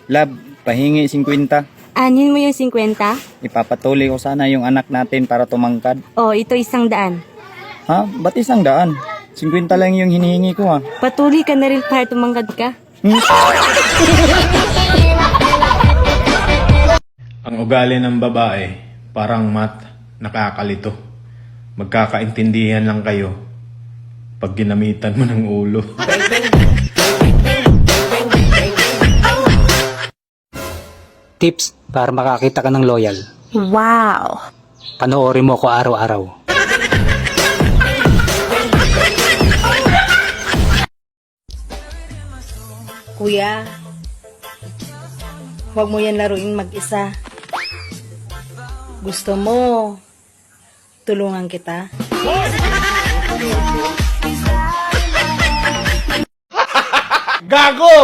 Love, pahingi 50. Anin mo yung 50? Ipapatuloy ko sana yung anak natin para tumangkad. O, ito 100. Ha? Ba't 100? 50 lang yung hinihingi ko ha. Patuloy ka na rin para tumangkad ka. Ang ugali ng babae, parang mat, nakakalito. Magkakaintindihan lang kayo pag ginamitan mo ng ulo. Tips para makakita ka ng loyal. Wow! Panoorin mo ko araw-araw. Kuya, huwag mo yan laruin mag-isa. Gusto mo, tulungan kita. Gago!